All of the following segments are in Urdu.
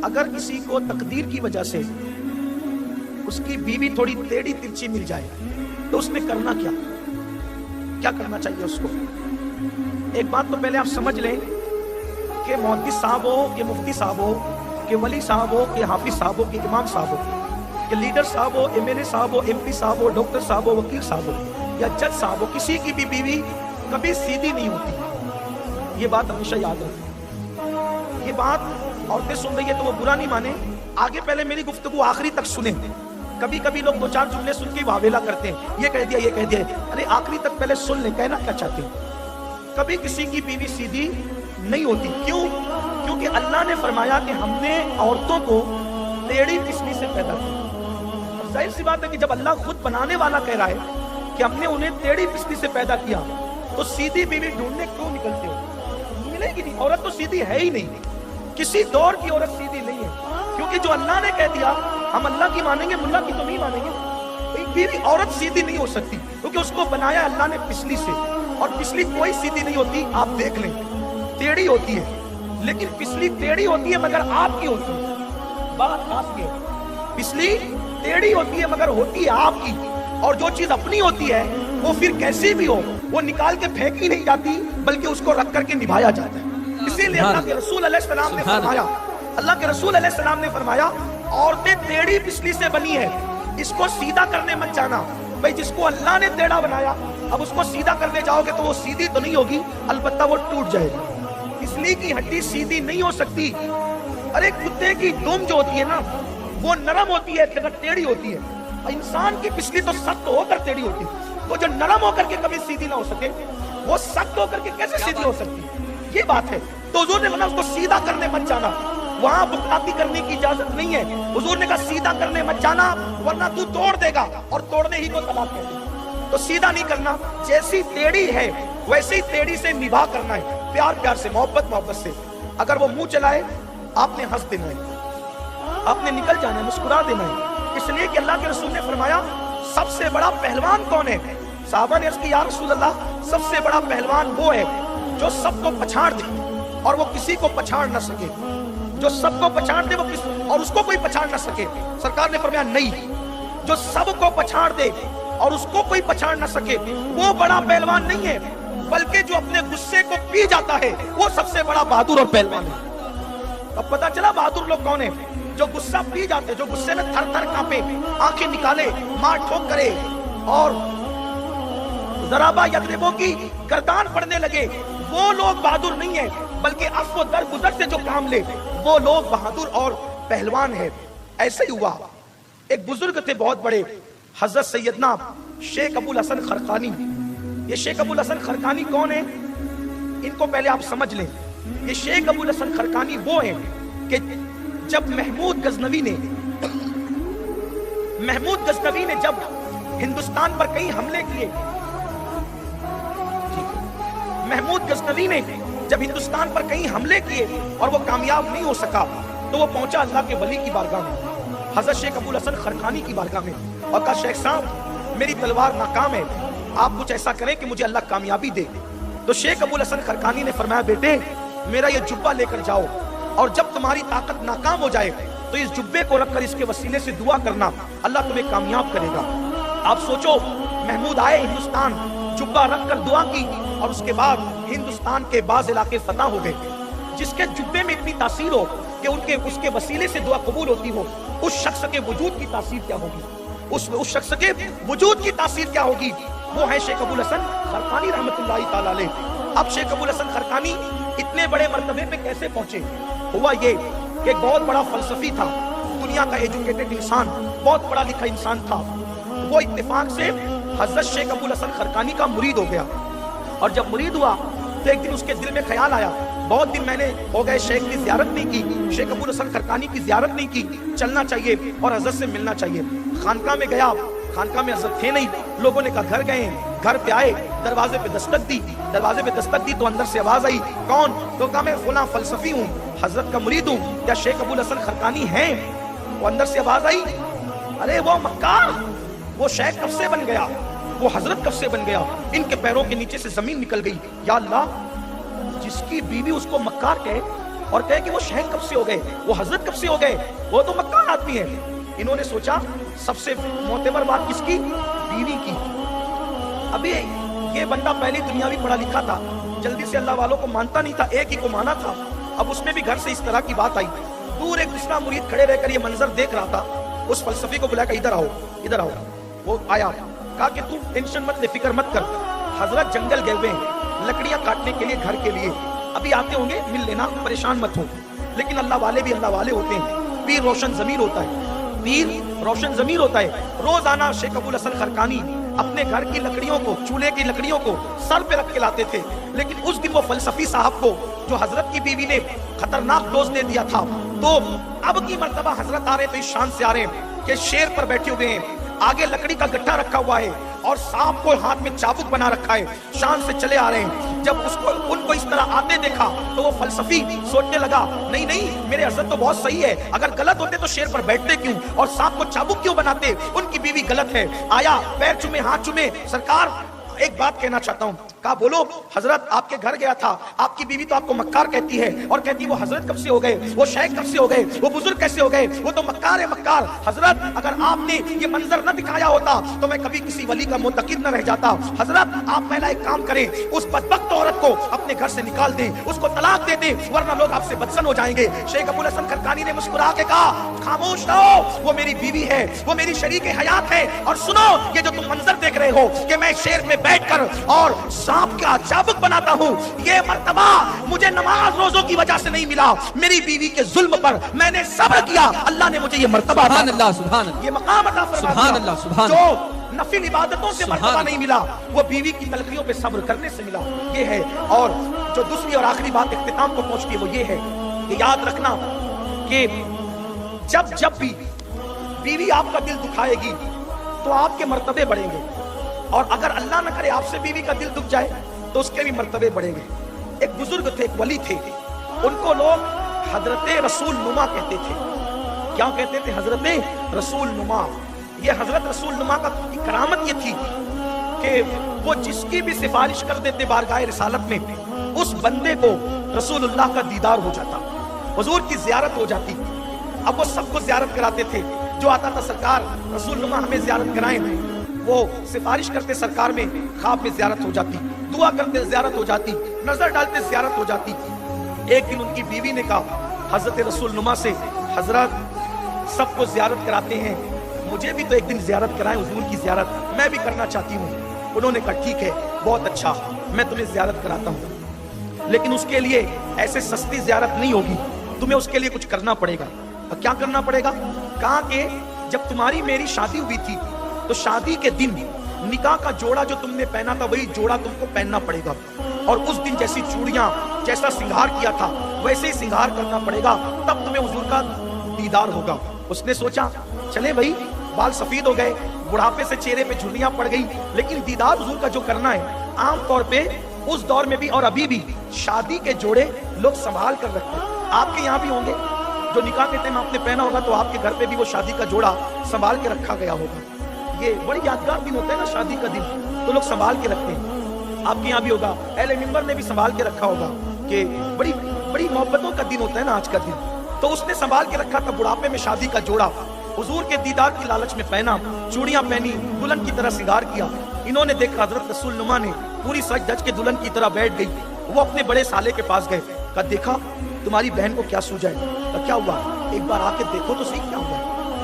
اگر کسی کو تقدیر کی وجہ سے اس کی بیوی تھوڑی ٹیڑھی ترچھی مل جائے تو اس نے کرنا کیا کرنا چاہیے اس کو؟ ایک بات تو پہلے آپ سمجھ لیں کہ محدث صاحب ہو کہ مفتی صاحب ہو کہ ولی صاحب ہو کہ حافظ صاحب ہو کہ امام صاحب ہو کہ لیڈر صاحب ہو ایم ایل اے صاحب ہو ایم پی صاحب ہو ڈاکٹر صاحب ہو وکیل صاحب ہو یا جج صاحب ہو، کسی کی بھی بیوی کبھی سیدھی نہیں ہوتی. یہ بات ہمیشہ یاد رکھیں. یہ بات عورتیں سن رہی ہے تو وہ برا نہیں مانے، آگے پہلے میری گفتگو آخری تک سنیں. کبھی کبھی لوگ 2-4 جملے سن کے واویلا کرتے ہیں، یہ کہہ دیا یہ کہہ دیا. ارے آخری تک پہلے سن لیں، کہنا کیا چاہتے ہیں. کبھی کسی کی بیوی سیدھی نہیں ہوتی. کیوں؟ کیونکہ اللہ نے فرمایا کہ ہم نے عورتوں کو ٹیڑھی پسلی سے پیدا کیا. ظاہر سی بات ہے کہ جب اللہ خود بنانے والا کہہ رہا ہے کہ ہم نے انہیں ٹیڑھی پسلی سے پیدا کیا تو سیدھی بیوی ڈھونڈنے کیوں نکلتے ہو؟ ملے گی نہیں. عورت تو سیدھی ہے ہی نہیں، کسی دور کی عورت سیدھی نہیں ہے. کیونکہ جو اللہ نے کہہ دیا ہم اللہ کی مانیں گے، ملا کی تو نہیں مانیں گے. بیوی عورت سیدھی نہیں ہو سکتی کیونکہ اس کو بنایا اللہ نے پسلی سے، اور پسلی کوئی سیدھی نہیں ہوتی. آپ دیکھ لیں ٹیڑھی ہوتی ہے، لیکن پسلی ٹیڑھی ہوتی ہے مگر آپ کی ہوتی ہے. بات آپ کی ہے، پسلی ٹیڑھی ہوتی ہے مگر ہوتی ہے آپ کی. اور جو چیز اپنی ہوتی ہے وہ پھر کیسی بھی ہو وہ نکال کے پھینکی نہیں جاتی بلکہ اس کو رکھ کر کے نبھایا جاتا ہے. اسی لیے اللہ کے رسول علیہ السلام نے فرمایا، اللہ کے رسول علیہ السلام نے فرمایا عورتیں ٹیڑھی پسلی سے بنی ہے، اس کو سیدھا کرنے مت جانا. بھئی جس کو اللہ نے ٹیڑھا بنایا اب اس کو سیدھا کرنے جاؤ گے تو وہ سیدھی تو نہیں ہوگی، البتہ وہ ٹوٹ جائے گی. پسلی کی ہڈی سیدھی نہیں ہو سکتی. ارے کتے کی دم جو ہوتی ہے نا وہ نرم ہوتی ہے لیکن ٹیڑھی ہوتی ہے. انسان کی پسلی تو سخت ہو کر ٹیڑھی ہوتی ہے، وہ جو نرم ہو کر کے کبھی سیدھی نہ ہو سکے وہ سخت ہو کر کے کیسے سیدھی ہو سکتی؟ یہ بات ہے. تو حضور نے اس کو سیدھا کرنے مت جانا، وہاں بکاتی کرنے کی اجازت نہیں ہے. حضور نے کہا سیدھا کرنے مت جانا ورنہ تو توڑ دے گا، اور توڑنے ہی کو طلاق کہتے ہیں. تو سیدھا نہیں کرنا، جیسی ٹیڑھی ہے ویسے ہی ٹیڑھی سے نبھا کرنا ہے، پیار سے، محبت سے. اگر وہ منہ چلائے آپ نے ہنس دینا ہے، آپ نے نکل جانا ہے، مسکرا دینا ہے. اس لیے کہ اللہ کے رسول نے فرمایا سب سے بڑا پہلوان کون ہے؟ صحابہ نے عرض کی یا رسول اللہ سب سے بڑا پہلوان وہ ہے جو سب کو پچھاڑ دے اور وہ کسی کو پچھاڑ نہ سکے. جو سب کو پچھاڑ دے وہ اور اس کو کوئی پچھاڑ نہ سکے. سرکار نے فرمایا نہیں، جو سب کو پچھاڑ دے اور اس کو کوئی پچھاڑ نہ سکے وہ بڑا پہلوان نہیں ہے، بلکہ جو اپنے غصے کو پی جاتا ہے وہ سب سے بڑا بہادر اور پہلوان ہے. اب پتہ چلا بہادر لوگ کون ہیں؟ جو غصہ پی جاتے، جو غصے میں تھر تھر کانپے، آنکھیں نکالے، مار ٹھوک کرے اور ضربہ یضربوں کی گردان پڑنے لگے، وہ لوگ بہادر نہیں ہیں، بلکہ عفو درگزر سے جو کام لے وہ لوگ بہادر اور پہلوان ہیں. ایسے ہی ہوا. ایک بزرگ تھے بہت بڑے، حضرت سیدنا شیخ ابو الحسن خرقانی. یہ شیخ ابو الحسن خرقانی کون ہیں؟ ان کو پہلے آپ سمجھ لیں. یہ شیخ ابو الحسن خرقانی وہ ہیں کہ جب محمود غزنوی نے جب ہندوستان پر کئی حملے کیے، محمود غزنوی نے جب ہندوستان پر کئی حملے کیے اور وہ کامیاب نہیں ہو سکا تو وہ پہنچا اللہ کے ولی کی بارگاہ میں، حضرت شیخ ابو الحسن خرقانی کی بارگاہ میں، اور کہا شیخ صاحب میری تلوار ناکام ہے، آپ کچھ ایسا کریں کہ مجھے اللہ کامیابی دے. تو شیخ ابو الحسن خرقانی نے فرمایا بیٹے میرا یہ جبہ لے کر جاؤ، اور جب تمہاری طاقت ناکام ہو جائے تو اس جبے کو رکھ کر اس کے وسیلے سے دعا کرنا، اللہ تمہیں کامیاب کرے گا. آپ سوچو محمود آئے ہندوستان، جبہ رکھ کر دعا کی، اور اس کے بعد ہندوستان کے بعض علاقے فتح ہو گئے. جس کے جبے میں اتنی تاثیر ہو کہ اس کے وسیلے سے دعا قبول ہوتی ہو، اس شخص کے وجود کی تاثیر کیا ہوگی؟ اس شخص کے وجود کی تاثیر کیا ہوگی؟ وہ ہے شیخ ابو الحسن خرقانی رحمۃ اللہ تعالی علیہ. اب شیخ ابو الحسن خرقانی اتنے بڑے مرتبے پہ کیسے پہنچے؟ ہوا یہ کہ ایک بہت بڑا فلسفی تھا، دنیا کا ایجوکیٹڈ انسان، بہت پڑھا لکھا انسان تھا. وہ اتفاق سے حضرت شیخ ابو الحسن خرقانی کا مرید ہو گیا. اور جب مرید ہوا تو ایک دن اس کے دل میں خیال آیا، بہت دن میں نے ہو گئے شیخ کی زیارت نہیں کی، شیخ ابو الحسن خرقانی کی زیارت نہیں کی، چلنا چاہیے اور حضرت سے ملنا چاہیے. خانقاہ میں گیا، خانقاہ میں حضرت تھے نہیں. لوگوں نے کہا گھر گئے، گھر پہ آئے، دروازے پہ دستک دی تو اندر سے آواز آئی، کون؟ تو کہا میں فلاں فلسفی ہوں، حضرت کا مرید ہوں، کیا شیخ ابو الحسن خرقانی ہیں؟ وہ اندر سے آواز آئی، ارے وہ مکار، وہ شیخ کب سے بن گیا، وہ حضرت کب سے بن گیا؟ ان کے پیروں کے نیچے سے زمین نکل گئی. یا اللہ، جس کی بیوی اس کو مکار کہے اور کہے کہ وہ شہید کب سے ہو گئے, وہ حضرت کب سے ہو گئے, وہ تو مکہ آدمی ہے. انہوں نے سوچا سب سے معتبر بات کس کی؟ بیوی کی. ابھی یہ بندہ پہلی دنیاوی پڑھا لکھا تھا, جلدی سے اللہ والوں کو مانتا نہیں تھا, ایک ہی کو مانا تھا. اب اس میں بھی گھر سے اس طرح کی بات آئی. دور ایک دوسرا مرید کھڑے رہ کر یہ منظر دیکھ رہا تھا. اس فلسفی کو بلایا کہ ادھر آؤ, ادھر آؤ. وہ آیا, کہا کہ تم ٹینشن مت لے, فکر مت کر, حضرت جنگل گئے ہوئے ہیں لکڑیاں کاٹنے کے لیے گھر کے لیے, ابھی آتے ہوں گے, مل لینا, پریشان مت ہو. لیکن اللہ والے بھی اللہ والے ہوتے ہیں. پیر روشن ضمیر ہوتا ہے, پیر روشن ضمیر ہوتا ہے. روزانہ شیخ ابو الحسن خرقانی اپنے گھر کی لکڑیوں کو, چولہے کی لکڑیوں کو سر پہ رکھ کے لاتے تھے. لیکن اس دن وہ فلسفی صاحب کو جو حضرت کی بیوی نے خطرناک ڈوز دے دیا تھا, تو اب کی مرتبہ حضرت آ رہے تو اس شان سے آ رہے ہیں کہ شیر پر بیٹھے ہوئے ہیں, آگے لکڑی کا گٹھا رکھا ہوا ہے اور سانپ کو ہاتھ میں چابک بنا رکھا ہے, شان سے چلے آ رہے ہیں. جب ان کو اس طرح آتے دیکھا تو وہ فلسفی سوچنے لگا, نہیں نہیں میرے حضرت تو بہت صحیح ہے, اگر غلط ہوتے تو شیر پر بیٹھتے کیوں اور سانپ کو چابک کیوں بناتے, ان کی بیوی غلط ہے. آیا, پیر چومے, ہاتھ چومے, سرکار ایک بات کہنا چاہتا ہوں. کہا بولو. حضرت آپ کے گھر گیا تھا, آپ کی بیوی تو آپ کو مکار کہتی ہے اور کہتی وہ حضرت کب سے ہو گئے, وہ شیخ کب سے ہو گئے, وہ بزرگ کیسے ہو گئے, وہ تو مکار ہے مکار. حضرت اگر آپ نے یہ منظر نہ دکھایا ہوتا تو میں کبھی کسی ولی کا معتقد نہ رہ جاتا. حضرت آپ پہلا ایک کام کریں, اس بدبخت عورت کو اپنے گھر سے نکال دیں, اس کو طلاق دے دیں, ورنہ لوگ آپ سے بدسن ہو جائیں گے. شیخ ابو الحسن خرقانی نے مسکرا کے کہا خاموش رہو, وہ میری بیوی ہے, وہ میری شریک حیات ہے, اور سنو یہ جو تم منظر دیکھ رہے ہو کہ میں شیر میں بیٹھ کر اور سانپ کا چابک بناتا ہوں, یہ مرتبہ مجھے نماز روزوں کی وجہ سے نہیں ملا, میری بیوی کے ظلم پر میں نے صبر کیا, اللہ نے مجھے یہ مرتبہ عطا, سبحان اللہ, سبحان اللہ, یہ مقام عطا فرما سبحان دیا. اللہ, سبحان جو نفل عبادتوں سے مرتبہ نہیں ملا وہ بیوی کی تلخیوں پہ صبر کرنے سے ملا. یہ ہے. اور جو دوسری اور آخری بات اختتام کو پہنچتی ہے وہ یہ ہے کہ یاد رکھنا کہ جب بھی بیوی آپ کا دل دکھائے گی تو آپ کے مرتبے بڑھیں گے, اور اگر اللہ نہ کرے آپ سے بیوی کا دل دکھ جائے تو اس کے بھی مرتبے بڑھیں گے. ایک بزرگ تھے, ایک ولی تھے, ان کو لوگ حضرت رسول نما کہتے تھے. کیا کہتے تھے؟ حضرت رسول نما. یہ حضرت رسول نما کا کرامت یہ تھی کہ وہ جس کی بھی سفارش کر دیتے بارگاہ رسالت میں, اس بندے کو رسول اللہ کا دیدار ہو جاتا, حضور کی زیارت ہو جاتی. اب وہ سب کو زیارت کراتے تھے, جو آتا تھا سرکار رسول نما ہمیں زیارت کرائیں, وہ سفارش کرتے سرکار میں, خواب میں زیارت ہو جاتی, دعا کرتے زیارت ہو جاتی, نظر ڈالتے زیارت ہو جاتی. ایک دن ان کی بیوی نے کہا حضرت رسول نما سے, حضرت سب کو زیارت کراتے ہیں, مجھے بھی تو ایک دن زیارت کرائیں, حضور کی زیارت میں بھی کرنا چاہتی ہوں. انہوں نے کہا ٹھیک ہے, بہت اچھا, میں تمہیں زیارت کراتا ہوں, لیکن اس کے لیے ایسے سستی زیارت نہیں ہوگی, تمہیں اس کے لیے کچھ کرنا پڑے گا. اور کیا کرنا پڑے گا؟ کہا کہ جب تمہاری میری شادی ہوئی تھی تو شادی کے دن نکاح کا جوڑا جو تم نے پہنا تھا وہی جوڑا تم کو پہننا پڑے گا, اور اس دن جیسی چوڑیاں, جیسا سنگھار کیا تھا ویسے ہی سنگھار کرنا پڑے گا, تب تمہیں حضور کا دیدار ہوگا. اس نے سوچا چلے بھائی, بال سفید ہو گئے, بڑھاپے سے چہرے پہ جھریاں پڑ گئی, لیکن دیدار حضور کا جو کرنا ہے, عام طور پہ اس دور میں بھی اور ابھی بھی شادی کے جوڑے لوگ سنبھال کر رکھتے ہیں. آپ کے یہاں بھی ہوں گے, جو نکاح کے ٹائم آپ نے پہنا ہوگا تو آپ کے گھر پہ بھی وہ شادی کا جوڑا سنبھال کے رکھا گیا ہوگا. یہ بڑی یادگار دن ہوتا ہے نا شادی کا دن, تو لوگ سنبھال کے رکھتے ہیں. آپ کے یہاں بھی ہوگا, اہل منبر نے بھی سنبھال کے رکھا ہوگا کہ بڑی بڑی محبتوں کا دن ہوتا ہے نا آج کا دن, تو اس نے سنبھال کے رکھا تھا بڑھاپے میں شادی کا جوڑا, حضور کے دیدار کی لالچ میں پہنا, چوڑیاں پہنی, دلہن کی طرح سنگار کیا. انہوں نے دیکھا حضرت رسول نما نے پوری سج دھج کے دلہن کی طرح بیٹھ گئی. وہ اپنے بڑے سالے کے پاس گئے, کہا دیکھا تمہاری بہن کو کیا سوجا ہے؟ کہا کیا ہوا؟ ایک بار آ کے دیکھو تو صحیح کیا ہوا.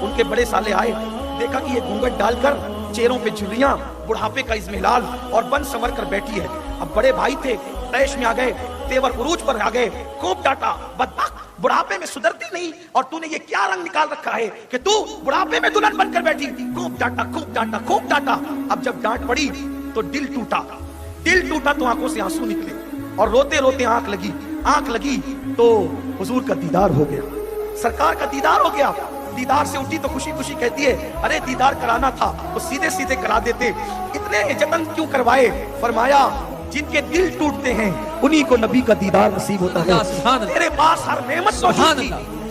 ان کے بڑے سالے آئے, دیکھا کہ یہ گھونگھٹ ڈال کر چہروں پہ جھریاں, بڑھاپے کا اضمحلال اور بن سنور کر بیٹھی ہے. اب بڑے بھائی تھے, تیش میں آ گئے, تیور عروج پر آ گئے, خوب ڈانٹا, بدبخت بڑھاپے میں سدھرتی نہیں, اور تو نے یہ کیا رنگ نکال رکھا ہے کہ تو بڑھاپے میں دلہن بن کر بیٹھی. خوب ڈانٹا, خوب ڈانٹا, خوب ڈانٹا. اب جب ڈانٹ پڑی تو دل ٹوٹا, دل ٹوٹا تو آنکھوں سے آنسو نکلے, اور روتے روتے آنکھ لگی تو حضور کا دیدار ہو گیا, سرکار کا دیدار ہو گیا. دیدار سے اٹھی تو خوشی خوشی کہتی ہے ارے دیدار کرانا تھا تو سیدھے سیدھے کرا دیتے, اتنے جتن کیوں کروائے. فرمایا جن کے دل ٹوٹتے ہیں انہی کو نبی کا دیدار نصیب ہوتا ہے. تیرے پاس ہر نعمت موجود تھی,